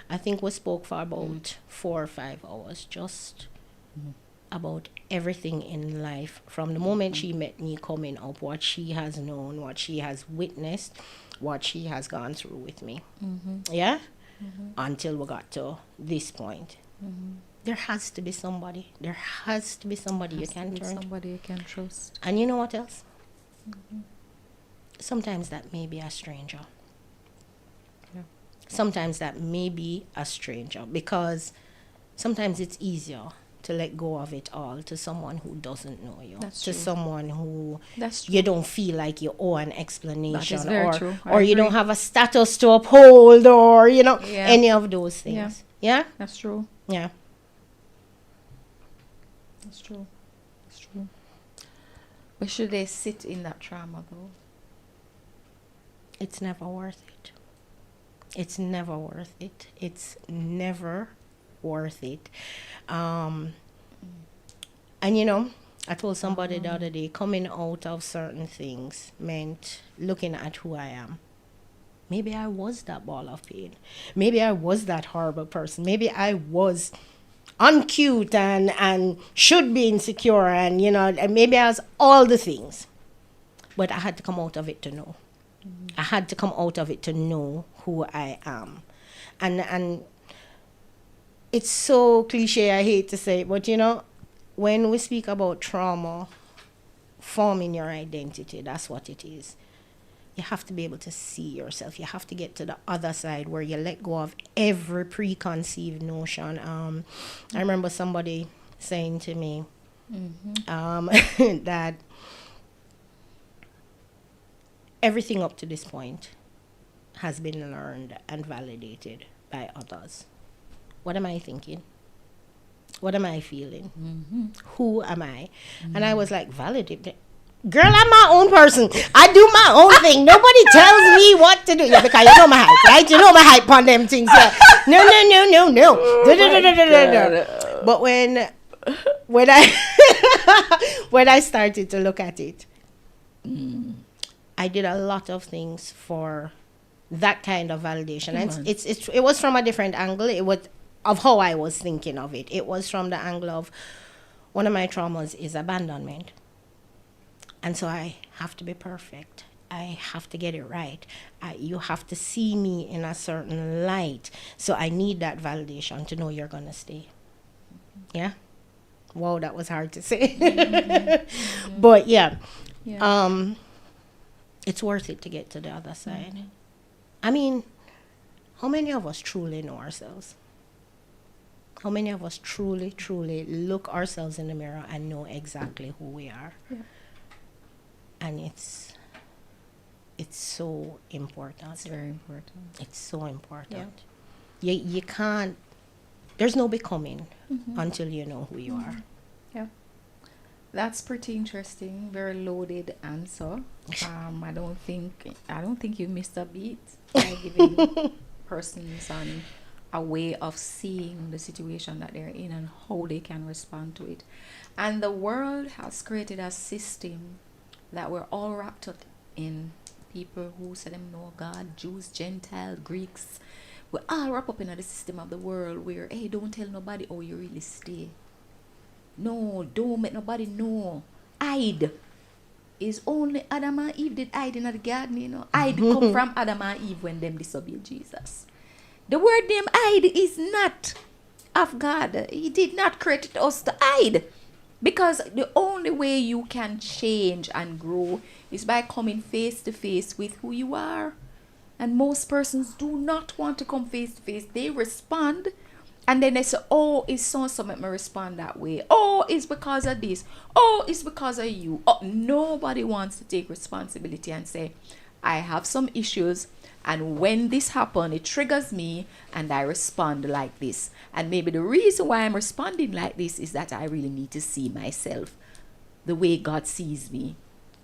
I think we spoke for about 4 or 5 hours, just about everything in life from the moment she met me coming up, what she has known, what she has witnessed, what she has gone through with me. Yeah? Until we got to this point. There has to be somebody. There has to be somebody you can turn to. Somebody you can trust. And you know what else? Sometimes that may be a stranger. Sometimes that may be a stranger, because sometimes it's easier to let go of it all to someone who doesn't know you. That's to true. someone who That's true. you don't feel like you owe an explanation, That is very true. I or you agree. don't have a status to uphold, or any of those things. Yeah? That's true. Yeah. That's true. That's true. But should they sit in that trauma though? It's never worth it. It's never worth it. It's never worth it. And I told somebody the other day, coming out of certain things meant looking at who I am. Maybe I was that ball of pain. Maybe I was that horrible person. Maybe I was uncute and should be insecure, and and maybe I was all the things. But I had to come out of it to know. I had to come out of it to know who I am. And it's so cliche, I hate to say it, but when we speak about trauma forming your identity, that's what it is. You have to be able to see yourself. You have to get to the other side where you let go of every preconceived notion. I remember somebody saying to me that everything up to this point has been learned and validated by others. What am I thinking? What am I feeling? Who am I? And I was like, validated. Girl, I'm my own person. I do my own thing. Nobody tells me what to do. Yeah, because you know my hype, right? You know my hype on them things. Yeah. No. But when I started to look at it, I did a lot of things for that kind of validation. And it was from a different angle. It was of how I was thinking of it. It was from the angle of one of my traumas is abandonment. And so I have to be perfect. I have to get it right. You have to see me in a certain light. So I need that validation to know you're going to stay. Yeah? Wow, that was hard to say. But yeah. It's worth it to get to the other side. I mean, how many of us truly know ourselves? How many of us truly, truly look ourselves in the mirror and know exactly who we are? Yeah. And it's so important. It's very important. It's so important. Yeah. You can't, there's no becoming until you know who you are. Yeah. That's pretty interesting. Very loaded answer. I don't think you missed a beat by giving persons a way of seeing the situation that they're in and how they can respond to it. And the world has created a system that we're all wrapped up in. People who say them know God, Jews, Gentiles, Greeks. We're all wrapped up in the system of the world where, hey, don't tell nobody how you really stay. No, don't make nobody know. Hide. Is only Adam and Eve did hide in the garden, Hide come from Adam and Eve when them disobeyed Jesus. The word them hide is not of God. He did not create us to hide. Because the only way you can change and grow is by coming face to face with who you are. And most persons do not want to come face to face. They respond and then they say, oh, it's so make me respond that way. Oh, it's because of this. Oh, it's because of you. Oh, nobody wants to take responsibility and say, I have some issues, and when this happens, it triggers me and I respond like this. And maybe the reason why I'm responding like this is that I really need to see myself the way God sees me.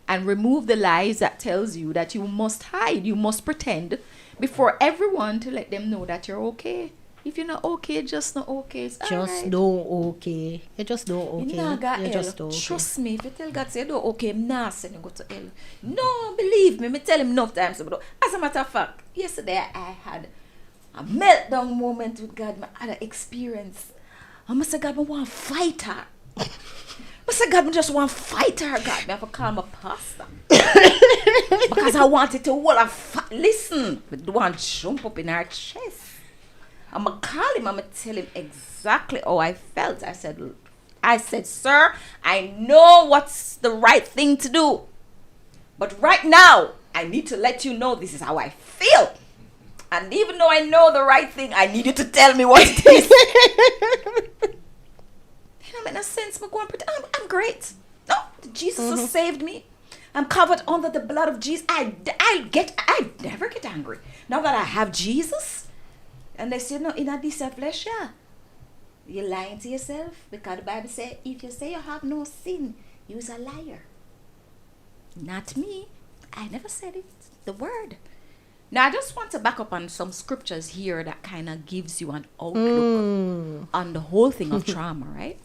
And remove the lies that tells you that you must hide, you must pretend before everyone to let them know that you're okay. If you're not okay, just not okay. It's just don't okay. You just don't okay. You not got you hell. just don't okay. Trust me, if you tell God say you don't okay, I'm not saying you go to hell. No, believe me, I tell him enough times. But as a matter of fact, yesterday I had a meltdown moment with God. I had an experience. I must say, God, I want to fight her. I said, God, me just want to fight her, God. Me have to call my pastor. Because I wanted to hold her listen, me do want to jump up in her chest. I'm going to call him, I'm going to tell him exactly how I felt. I said, sir, I know what's the right thing to do. But right now, I need to let you know this is how I feel. And even though I know the right thing, I need you to tell me what it is. It makes no sense. I'm great. No, Jesus has saved me. I'm covered under the blood of Jesus. I never get angry. Now that I have Jesus, and they say, no, in a decent flesh, yeah. You're lying to yourself. Because the Bible says, if you say you have no sin, you're a liar. Not me. I never said it. The word. Now, I just want to back up on some scriptures here that kind of gives you an outlook on the whole thing of trauma, right?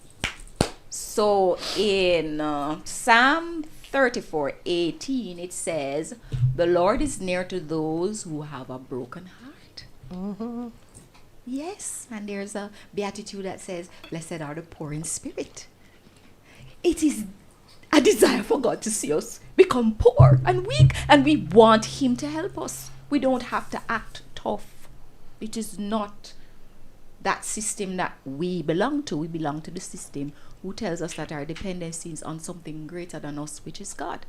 So, in Psalm 34:18, it says, the Lord is near to those who have a broken heart. Mm-hmm. Yes, and there's a beatitude that says, blessed are the poor in spirit. It is a desire for God to see us become poor and weak, and we want Him to help us. We don't have to act tough. It is not that system that we belong to. We belong to the system who tells us that our dependency is on something greater than us, which is God.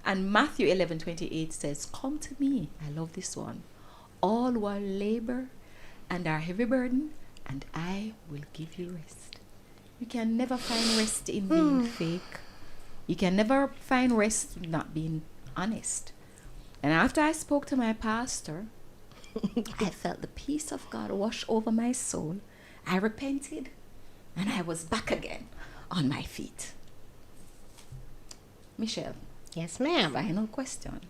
And Matthew 11:28 says, come to me. I love this one. All who are labor and are heavy burden, and I will give you rest. You can never find rest in being fake. You can never find rest in not being honest. And after I spoke to my pastor, I felt the peace of God wash over my soul. I repented, and I was back again on my feet. Michelle. Yes, ma'am. Final question.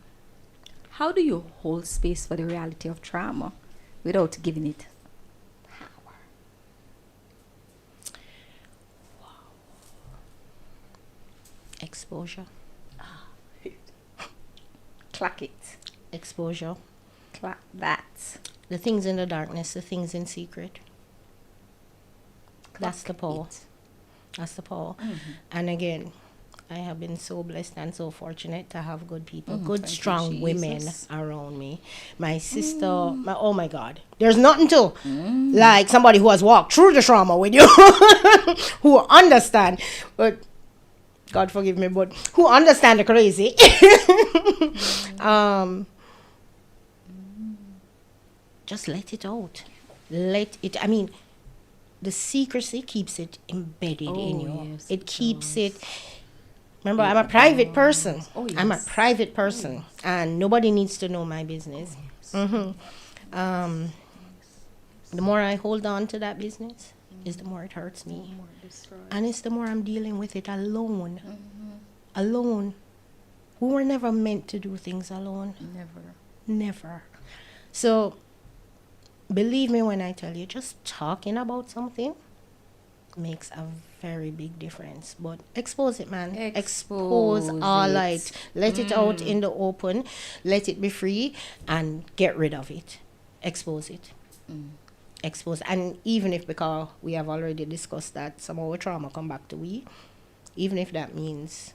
How do you hold space for the reality of trauma without giving it power? Exposure. Clack it. Exposure. Clack that. The things in the darkness, the things in secret. Clack That's the power. it. That's the power. Mm-hmm. And again, I have been so blessed and so fortunate to have good people, Thank good, you, strong women Jesus. around me. My sister, oh my God, there's nothing to like somebody who has walked through the trauma with you, who understand, but God forgive me, but who understand the crazy. Just let it out. I mean, the secrecy keeps it embedded in you. Yes, It it keeps does. it. Remember, I'm a private person. Oh, I'm a yes. private person, and nobody needs to know my business. The more I hold on to that business, is the more it hurts me, and it's the more I'm dealing with it alone. Alone. We were never meant to do things alone. Never. So, believe me when I tell you, just talking about something makes a very big difference. But expose it, man. Expose all it. light. Let it out in the open. Let it be free and get rid of it. Expose it. Expose. And even if, because we have already discussed that some of our trauma come back to we, even if that means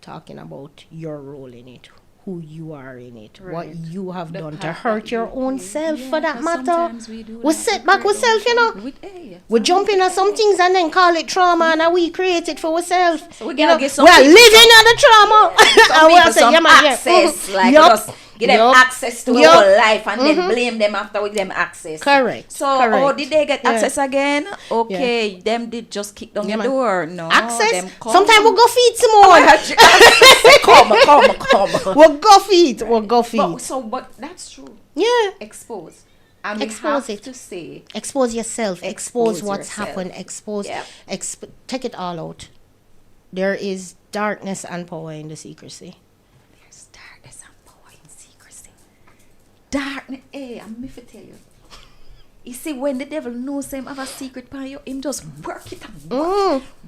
talking about your role in it, who you are in it, what Right. you have The done to part hurt that your you own play. self, Yeah, for that 'cause matter. sometimes we do We that. set We back create ourselves, you know. We jump in at some things and then call it trauma, and we create it for ourselves. So we You gotta know, give some we are people living at the trauma. Some And we people are saying, some yeah, man, yeah. access, like Yup. just give them Yup. access to Yup. our whole life and then blame them after we give them access. Correct. So, Correct. did they get Yeah. access again? Okay, them did just kick down Yeah, your man. door. No, Access. them come. Sometimes we'll go feed some Oh my more. God, come. We'll go feed. We'll go feed. But that's true. Yeah. Expose. And we Expose have it. to say, Expose yourself. Expose Expose what's yourself. happened. Expose. Yep. Take it all out. There is darkness and power in the secrecy. there's darkness and power in secrecy. Darkness, I'm if I tell you. You see, when the devil knows him have a secret by you, him just work it and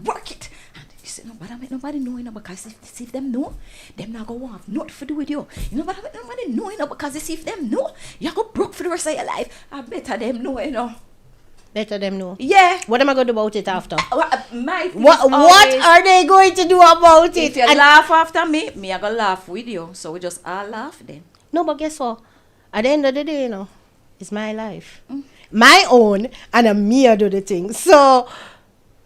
work it. And you say, nobody make nobody know, you know, because if them know, them not going to have nothing to do with you. You know, but nobody know, you know, because if them know, you're going to broke for the rest of your life. I better them know, you know. Better them know. Yeah. What am I going to do about it after? My thing What is always, are they going to do about if it? you laugh after me, I gonna laugh with you. So we just all laugh then. No, but guess what? At the end of the day, it's my life. My own, and me I do the thing. So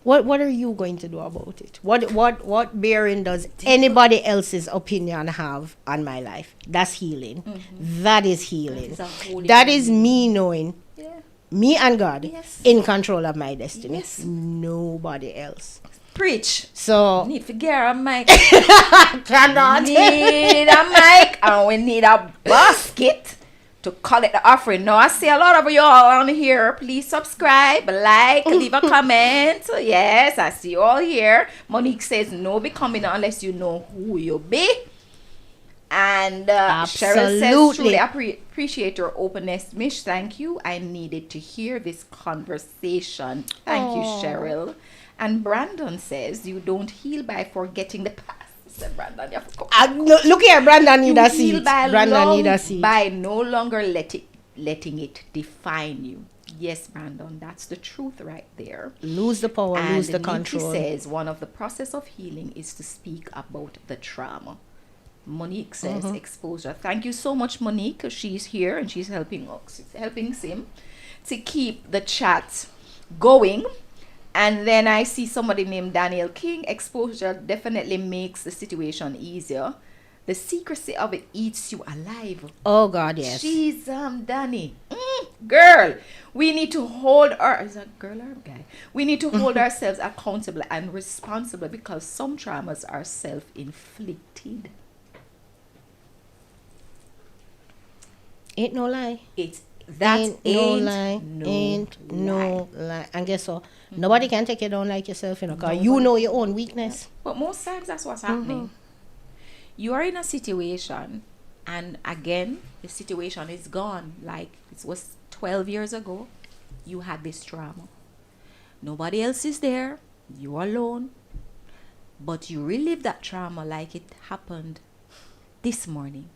what are you going to do about it? What bearing does anybody else's opinion have on my life? That's healing. That is healing. That is a holy That is me knowing Yeah. me and God Yes. in control of my destiny. Yes. Nobody else. Preach. So Need to get a mic. cannot. Need a mic, and we need a basket to collect the offering. Now I see a lot of you all on here. Please subscribe, like, leave a comment. Yes, I see you all here. Monique says no be coming unless you know who you be. And Cheryl says Absolutely. truly appreciate your openness, Mish. Thank you. I needed to hear this conversation. Thank you, Cheryl. And Brandon says you don't heal by forgetting the past. Said Brandon, you have to come. Look here, Brandon need You a heal seat. by Brandon need a seat. by no longer letting it define you. Yes, Brandon, that's the truth right there. Lose the power, And lose the Nikki control. says one of the process of healing is to speak about the trauma. Monique says exposure. Thank you so much, Monique. She's here and she's helping us, helping Sim to keep the chat going. And then I see somebody named Daniel King. Exposure definitely makes the situation easier. The secrecy of it eats you alive. Oh God, yes. She's Danny. Girl, we need to hold is that girl or guy? We need to hold ourselves accountable and responsible because some traumas are self-inflicted. Ain't no lie. Ain't no lie. Ain't no lie. And guess what? Nobody can take you down like yourself, because you know your own weakness. But most times that's what's happening. You are in a situation, and again, the situation is gone. Like it was 12 years ago, you had this trauma. Nobody else is there. You're alone. But you relive that trauma like it happened this morning.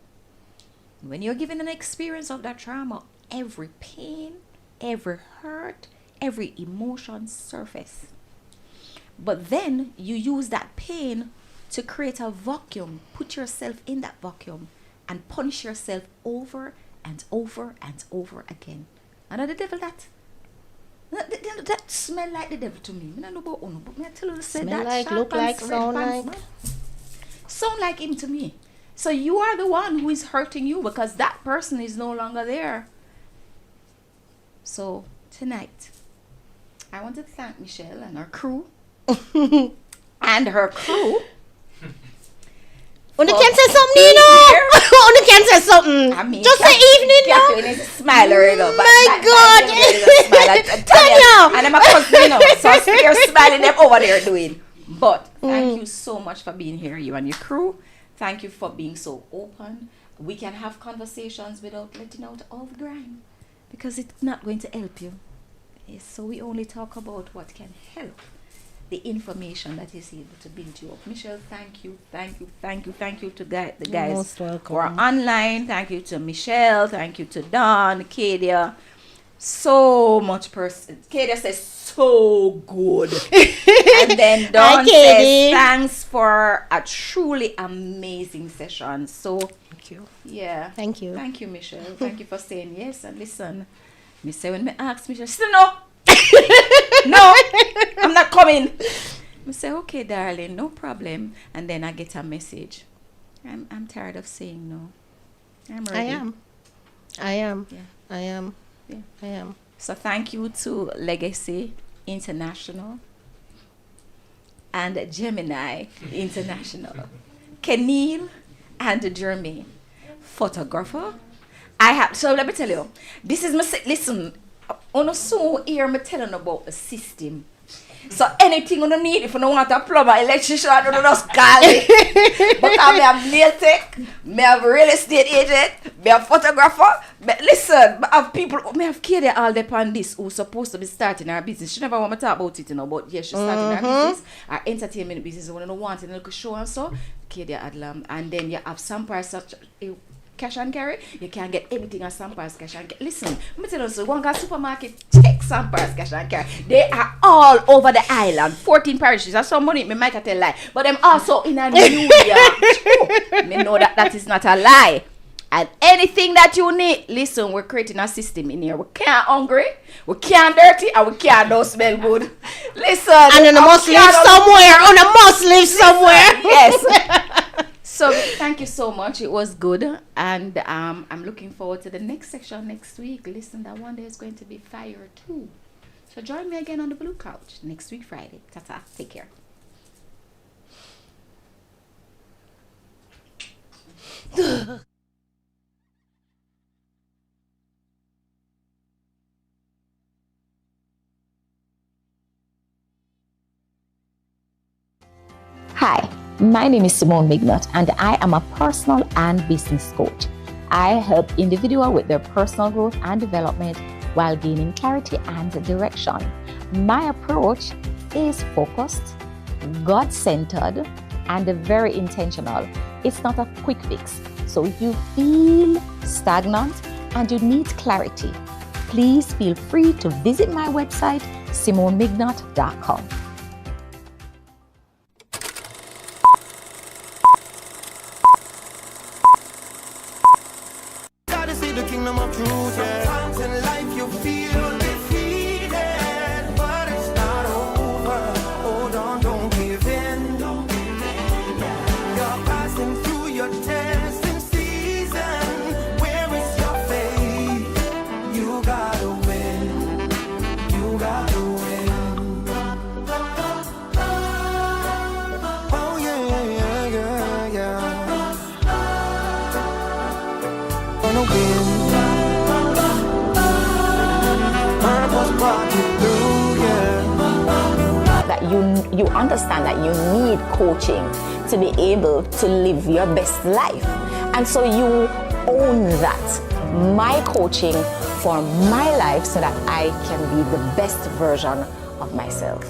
When you're given an experience of that trauma, every pain, every hurt, every emotion surface. But then you use that pain to create a vacuum, put yourself in that vacuum and punish yourself over and over and over again. And the devil that smell like the devil to me. I don't know about Uno, but I tell you, say Smell that like, sharp look pants, like, red sound pants, like. man. Sound like him to me. So you are the one who is hurting you because that person is no longer there. So tonight, I want to thank Michelle and her crew. And her crew. Una can say something, Una can say something. I mean, just say evening, Catherine is a smiler, My God. Tanya. And I'm a cousin, so you're smiling them over there doing. But thank you so much for being here, you and your crew. Thank you for being so open. We can have conversations without letting out all the grime because it's not going to help you. Yes, so we only talk about what can help. The information that is able to build you up. Michelle, thank you to the guys Most welcome. who are online. Thank you to Michelle. Thank you to Don, Kadia. So much person. Kadia says so good. And then Don says thanks for a truly amazing session. So Thank you. yeah. Thank you. Thank you, Michelle. Thank you for saying yes. And listen, me say when me ask Michelle, she said no. No, I'm not coming. I say, okay, darling, no problem. And then I get a message. I'm tired of saying no. I'm ready. I am. Yeah. I am. Yeah. I am. So thank you to Legacy International and Gemini International, Kenil and Jermaine, photographer. So let me tell you, this is my, listen, on so here me telling about the system. So anything you need, if you don't want a plumber, electrician, you don't just call me. Because I have nail tech, I have real estate agent, I have photographer. But listen, I have people, I have Kadia all upon this who's supposed to be starting her business. She never want to talk about it, but yes, she's starting her business, her entertainment business. When you want a little show and so, Kadia Adlam. And then you have some parts of cash and carry. You can't get anything at some parts cash and carry. Listen, let me tell you, so one guy supermarket, check some parishes, cash and carry. They are all over the island. 14 parishes. That's some money. Me might tell lie. But them also in a New York. Me know that is not a lie. And anything that you need, listen, we're creating a system in here. We can't hungry, we can't dirty, and we can't don't smell good. Listen. And you must live somewhere. And you must live somewhere. Yes. So thank you so much. It was good. And I'm looking forward to the next section next week. Listen, that one day is going to be fire too. So join me again on the Blue Couch next week, Friday. Ta-ta. Take care. Hi, my name is Simone Mignot, and I am a personal and business coach. I help individuals with their personal growth and development while gaining clarity and direction. My approach is focused, God-centered, and very intentional. It's not a quick fix. So if you feel stagnant and you need clarity, please feel free to visit my website, SimoneMignot.com. Gotta see the kingdom of truth, yeah. Sometimes in life you feel defeated, but it's not over. Hold on, don't give in. You're passing through your testing season. Where is your faith? You gotta win. You gotta win. Oh yeah, yeah, yeah, yeah. Gonna win. Purpose brought you through, yeah. That you understand that you need coaching to be able to live your best life, and so you own that. My coaching for my life so that I can be the best version of myself.